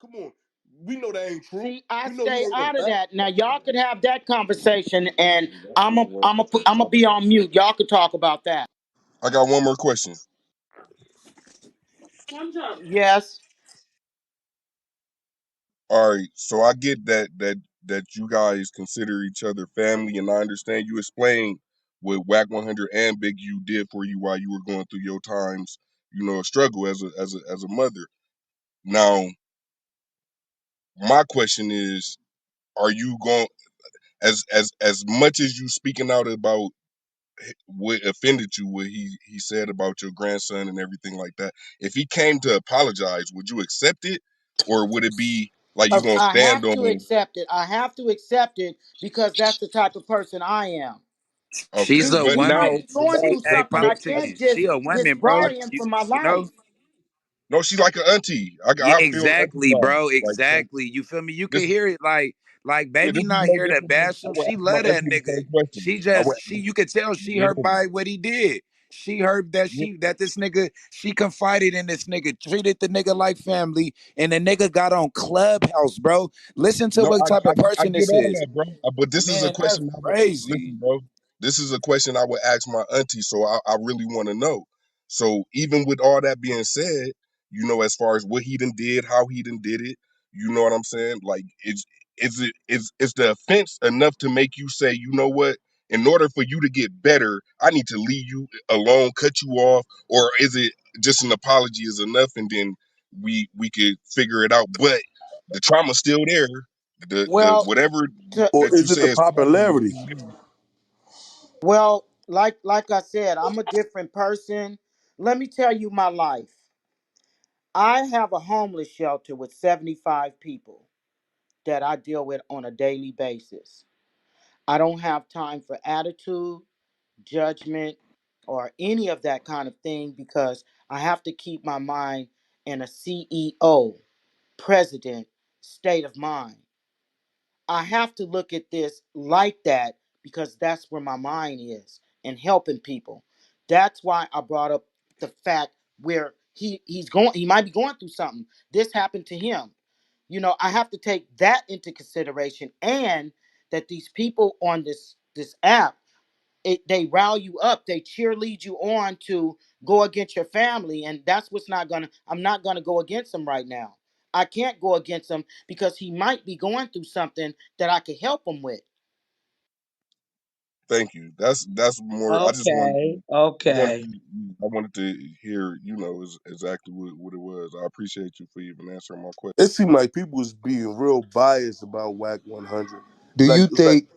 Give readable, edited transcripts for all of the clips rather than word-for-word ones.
Come on, we know that ain't true. See, I We know he stay ain't a out of bad. that. Now y'all could have that conversation, and I'm a be on mute. Y'all could talk about that. I got one more question. Yes. All right, so I get that you guys consider each other family, and I understand you explained what Wack 100 and Big U did for you while you were going through your times, struggle as a mother. Now, my question is, are you going as much as you speaking out about what offended you, what he said about your grandson and everything like that? If he came to apologize, would you accept it, or would it be like you gonna I stand have on? to accept it. I have to accept it because that's the type of person I am. Okay, She's a He might woman. be going Hey, through hey, something. I can't politicking. She just a woman, bro. disbar him from my You know. life. no, she's like an auntie. Yeah, I feel auntie exactly, vibes. bro. Like so, Exactly. You feel me? You could this hear it like yeah, baby this is not no here to different than bash I him. would She ask my love that auntie the nigga. same question. She just she you could tell she Yeah, hurt by what he did. She heard that yeah. this nigga, she confided in this nigga, treated the nigga like family, and the nigga got on Clubhouse, bro. Listen to No, what type of I person get this all is. that, bro. But this is a Man, that's question I would crazy. listen, bro. This is a question I would ask my auntie, so I really want to know. So even with all that being said, as far as what he done did, how he done did it, you know what I'm saying? Like, is the offense enough to make you say, you know what? In order for you to get better, I need to leave you alone, cut you off, or is it just an apology is enough, and then we could figure it out? But the trauma's still there. The Well, whatever to, Or that you is it say the is trauma is popularity? still there. well, like I said, I'm a different person. Let me tell you my life. I have a homeless shelter with 75 people that I deal with on a daily basis. I don't have time for attitude, judgment, or any of that kind of thing because I have to keep my mind in a CEO, president state of mind. I have to look at this like that because that's where my mind is and helping people. That's why I brought up the fact where he might be going through something. This happened to him. I have to take that into consideration and that these people on this app they rally you up, they cheerlead you on to go against your family, and that's what's not gonna. I'm not gonna go against him right now. I can't go against him because he might be going through something that I could help him with. Thank you. That's more. I just wanted Okay, to. okay. I wanted to hear, exactly what it was. I appreciate you for even answering my question. It seemed like people was being real biased about Wack 100. Do you It's like think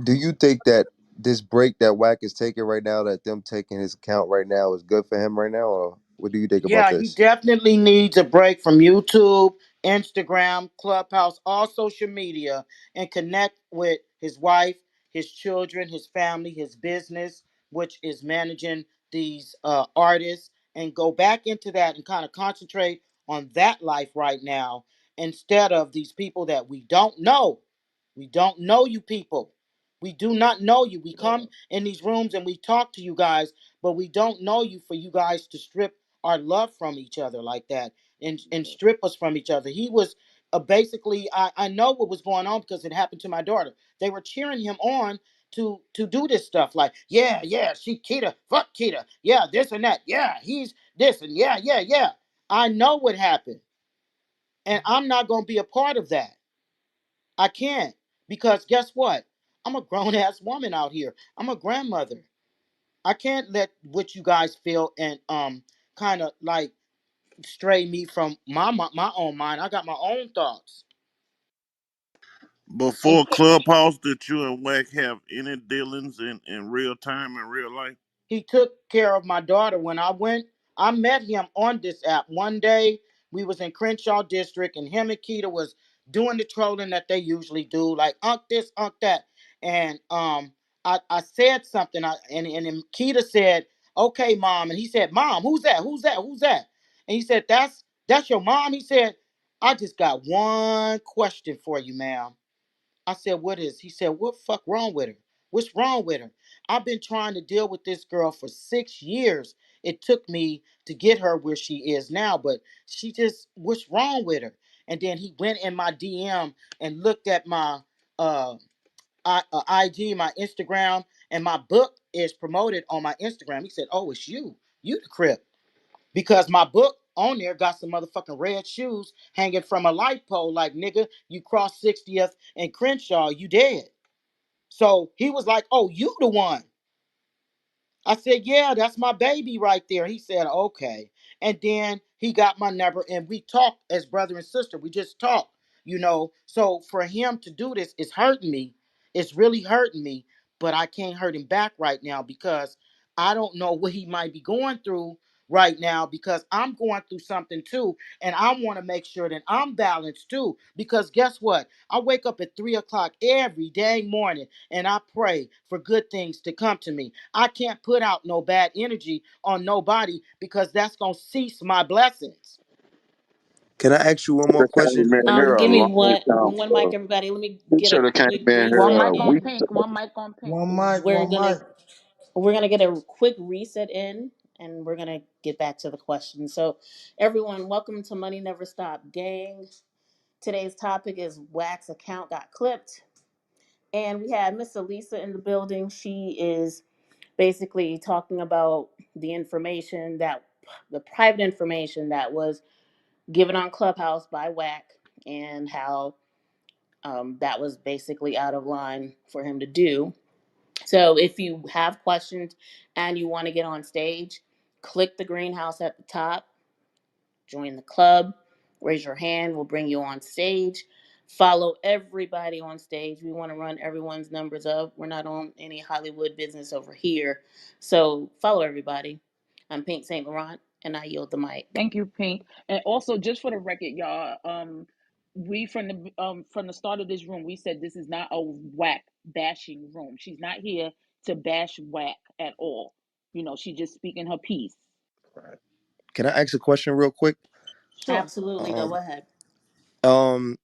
do you think that this break that Wack is taking right now, that them taking his account right now is good for him right now, or what do you think about Yeah, he this? definitely needs a break from YouTube, Instagram, Clubhouse, all social media, and connect with his wife, his children, his family, his business, which is managing these artists, and go back into that and kind of concentrate on that life right now instead of these people that we don't know. We don't know you people. We do not know you. We come in these rooms and we talk to you guys, but we don't know you for you guys to strip our love from each other like that and strip us from each other. He was basically, I know what was going on because it happened to my daughter. They were cheering him on to do this stuff like, yeah, yeah, she Kita, fuck Kita, yeah, this and that, yeah, he's this and yeah, yeah, yeah. I know what happened, and I'm not gonna be a part of that. I can't because guess what? I'm a grown ass woman out here. I'm a grandmother. I can't let what you guys feel and kind of like stray me from my own mind. I got my own thoughts. And Before Clubhouse, did you and Wack have any dealings in real time in real life? he took care of my daughter when I went. I met him on this app one day. We was in Crenshaw District, and him and Keita was doing the trolling that they usually do, like unk this, unk that. And I said something, and then Keita said, "Okay, mom," and he said, "Mom, who's that? Who's that? Who's that?" And he said, "That's your mom." He said, "I just got one question for you, ma'am." I said, "What is?" He said, "What fuck wrong with her? What's wrong with her? I've been trying to deal with this girl for 6 years, it took me to get her where she is now. But she just, what's wrong with her? And then he went in my DM and looked at my uh, IG, my Instagram, and my book is promoted on my Instagram. He said, "Oh, it's you. You the Crip." Because my book on there got some motherfucking red shoes hanging from a light pole. Like, nigga, you crossed 60th and Crenshaw, you dead. So he was like, "Oh, you the one." I said, "Yeah, that's my baby right there." He said, "Okay." And then he got my number and we talked as brother and sister. We just talked, you know. So for him to do this is hurting me. It's really hurting me, but I can't hurt him back right now because I don't know what he might be going through right now because I'm going through something too. And I want to make sure that I'm balanced too. Because guess what? I wake up at 3 o'clock every day morning and I pray for good things to come to me. I can't put out no bad energy on nobody because that's going to cease my blessings. Can I ask you one more Should have came question? in here Give a me long time one mic, ago. everybody. Let me He get a should have came quick in here One reset a mic on week in. pink. ago. One mic on pink. One mic, We're one gonna mic. get a quick reset in, and we're gonna get back to the question. So, everyone, welcome to Money Never Stop, gang. Today's topic is Wax account got clipped, and we have Miss Elisa in the building. She is basically talking about the information that the private information that was given on Clubhouse by Wack and how that was basically out of line for him to do. So if you have questions and you want to get on stage, click the greenhouse at the top, join the club, raise your hand, we'll bring you on stage. Follow everybody on stage. We want to run everyone's numbers up. We're not on any Hollywood business over here. So follow everybody. I'm Pink St. Laurent and I yield the mic. Thank you, Pink. And also, just for the record, y'all, we from the start of this room, we said this is not a whack bashing room. She's not here to bash whack at all. You know, she's just speaking her piece. Can I ask a question real quick? Sure. Absolutely, Um, go ahead. um,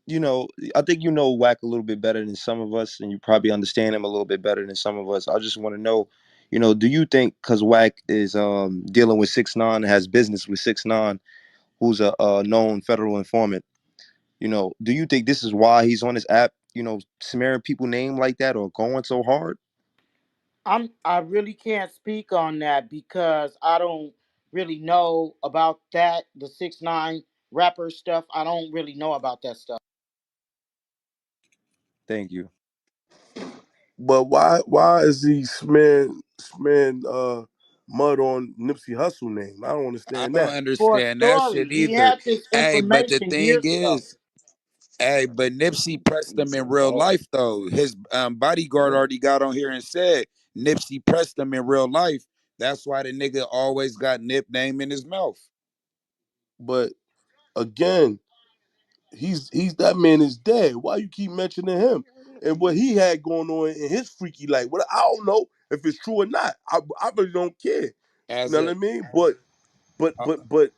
you know, I think you know Wack a little bit better than some of us, and you probably understand him a little bit better than some of us. I just want to know, do you think because Wack is dealing with 6ix9ine, has business with 6ix9ine, who's a known federal informant, do you think this is why he's on this app, smearing people name like that or going so hard? I really can't speak on that because I don't really know about that. The 6ix9ine rapper stuff. I don't really know about that stuff. Thank you. But why is he smearing mud on Nipsey Hussle name? I don't I understand don't that. For a understand that story, shit he either. had this Hey, but the information thing years ago. is, hey, but Nipsey pressed him He's a in real dog. life though. His bodyguard already got on here and said Nipsey pressed him in real life. That's why the nigga always got Nip name in his mouth. But again, he's that man is dead. Why you keep mentioning him and what he had going on in his freaky life? Well, I don't know if it's true or not. I really don't care. You As know what a I mean? But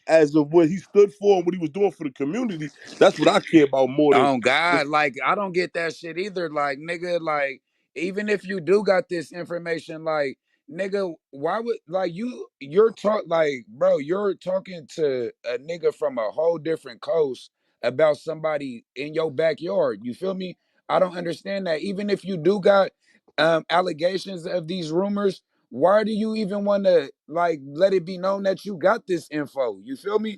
as of what he stood for and what he was doing for the community, that's what I care about more than Oh this. God, like I don't get that shit either. Like nigga, like even if you do got this information, like nigga, why would like you're talk like bro, you're talking to a nigga from a whole different coast about somebody in your backyard. You feel me? I don't understand that. Even if you do got allegations of these rumors, why do you even want to like let it be known that you got this info? You feel me?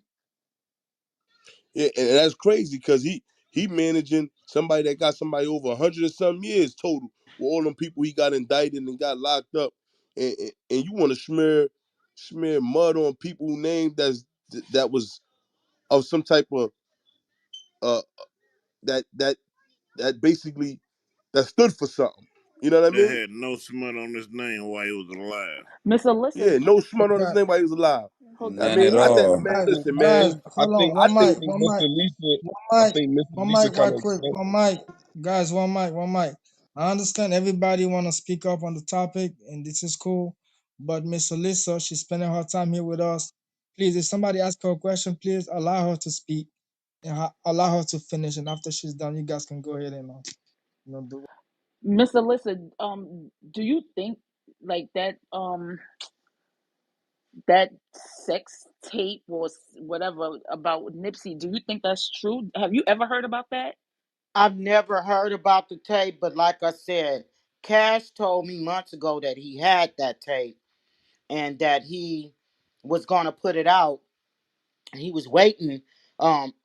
Yeah, and that's crazy because he managing somebody that got somebody over 100 and some years total with all them people he got indicted and got locked up, and you want to smear mud on people who named that was of some type of uh that that that basically that stood for something. You know what I That mean? had no smut on his name while he was alive. Miss Alyssa, Yeah, no smut on his Guys, name while he was alive. hold I None mean, at I hold think, on, all. man, guys. listen, man. Guys, hold on. I think One mic, I one mic, think Mr. one Lisa mic, kind right of quick. One mic, guys. One mic. I understand everybody want to speak up on the topic, and this is cool. But Miss Alyssa, she's spending her time here with us. Please, if somebody asks her a question, please allow her to speak and allow her to finish. And after she's done, you guys can go ahead and do. Miss Alyssa, do you think like that? that sex tape or whatever about Nipsey. Do you think that's true? Have you ever heard about that? I've never heard about the tape, but like I said, Cash told me months ago that he had that tape and that he was going to put it out. He was waiting.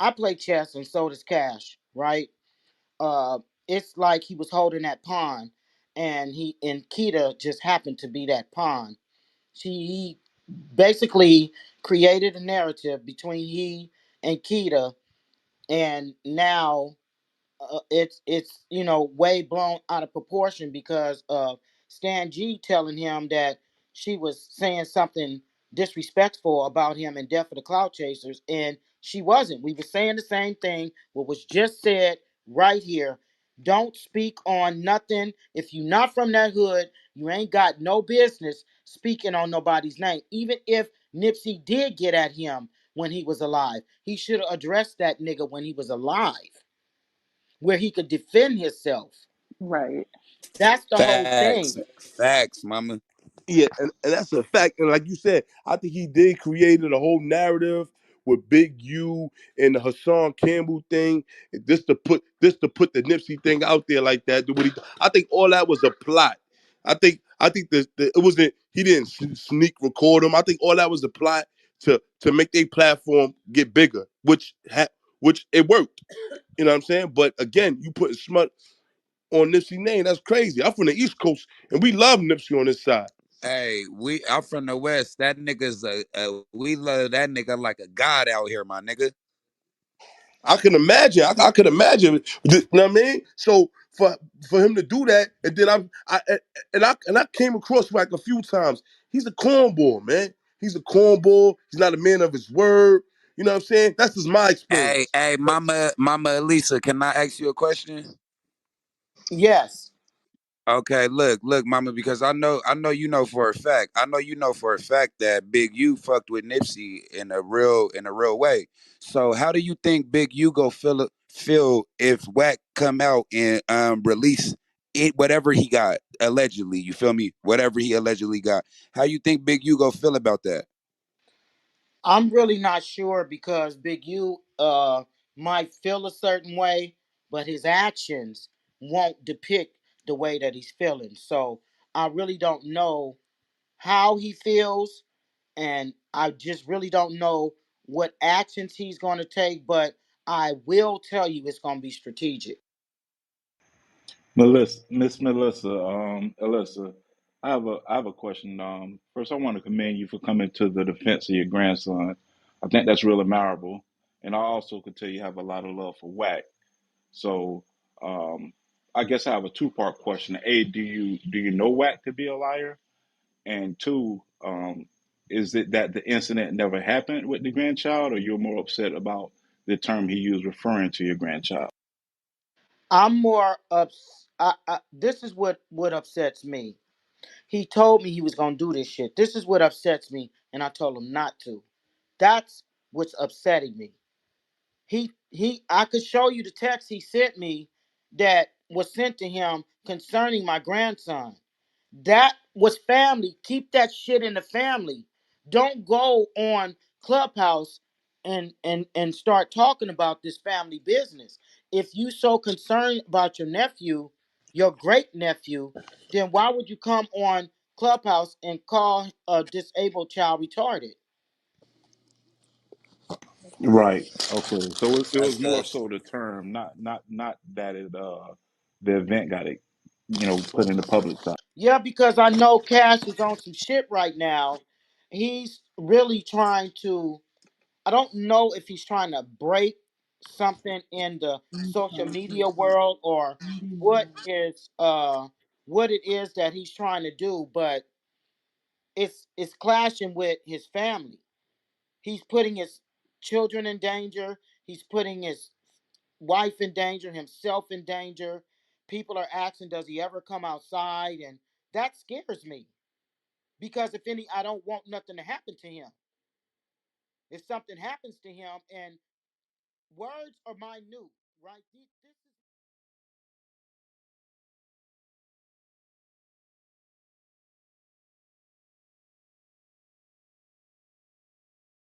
I play chess and so does Cash, right? uh it's like he was holding that pawn, and Kita just happened to be that pawn. He basically created a narrative between he and Kita, and now it's way blown out of proportion because of Stan G telling him that she was saying something disrespectful about him in Death of the Cloud Chasers, and she wasn't. We were saying the same thing. What was just said right here. Don't speak on nothing. If you're not from that hood, you ain't got no business speaking on nobody's name. Even if Nipsey did get at him when he was alive, he should have addressed that nigga when he was alive where he could defend himself. Right. That's the whole Facts, thing. facts, mama. Yeah, and that's a fact. And like you said, I think he did created a whole narrative with Big U and the Hassan Campbell thing. This to put the Nipsey thing out there like that. I think all that was a plot. I think it wasn't. He didn't sneak record him. I think all that was a plot to make their platform get bigger, which it worked. You know what I'm saying? But again, you put smut on Nipsey name. That's crazy. I'm from the East Coast, and we love Nipsey on this side. Hey, I'm from the West. That nigga's we love that nigga like a god out here, my nigga. I can imagine. I could imagine. You know what I mean? So for him to do that, and then I came across like a few times. He's a cornball, man. He's a cornball. He's not a man of his word. You know what I'm saying? That's just my Hey, experience. hey, mama Elisa, can I ask you a question? Yes, Okay, look, mama, because I know you know for a fact. I know you know for a fact that Big U fucked with Nipsey in a real way. So how do you think Big U go feel if Wack come out and release it whatever he got allegedly? You feel me? Whatever he allegedly got. How you think Big U go feel about that? I'm really not sure because Big U might feel a certain way, but his actions won't depict the way that he's feeling. So I really don't know how he feels, and I just really don't know what actions he's going to take. But I will tell you, it's going to be strategic. Melissa, Miss Melissa, Alyssa, I have a question. First, I want to commend you for coming to the defense of your grandson. I think that's real admirable, and I also could tell you have a lot of love for Wack. So, um, I guess I have a two-part question. A, do you know Wack to be a liar? And two, is it that the incident never happened with the grandchild, or you're more upset about the term he used referring to your grandchild? I'm more ups. This is what upsets me. He told me he was gonna do this shit. This is what upsets me, and I told him not to. That's what's upsetting me. I could show you the text he sent me that was sent to him concerning my grandson. That was family. Keep that shit in the family. Don't go on Clubhouse and start talking about this family business. If you so concerned about your nephew, your great nephew, then why would you come on Clubhouse and call a disabled child retarded? Right. Okay. So it That's was more that's so the term, not that the event got it, put in the public's eye. Yeah, because I know Cash is on some shit right now. He's really trying to, I don't know if he's trying to break something in the social media world or what is what it is that he's trying to do, but it's clashing with his family. He's putting his children in danger. He's putting his wife in danger, himself in danger. People are asking, does he ever come outside? And that scares me because if any, I don't want nothing to happen to him. If something happens to him, and words are minute, right? This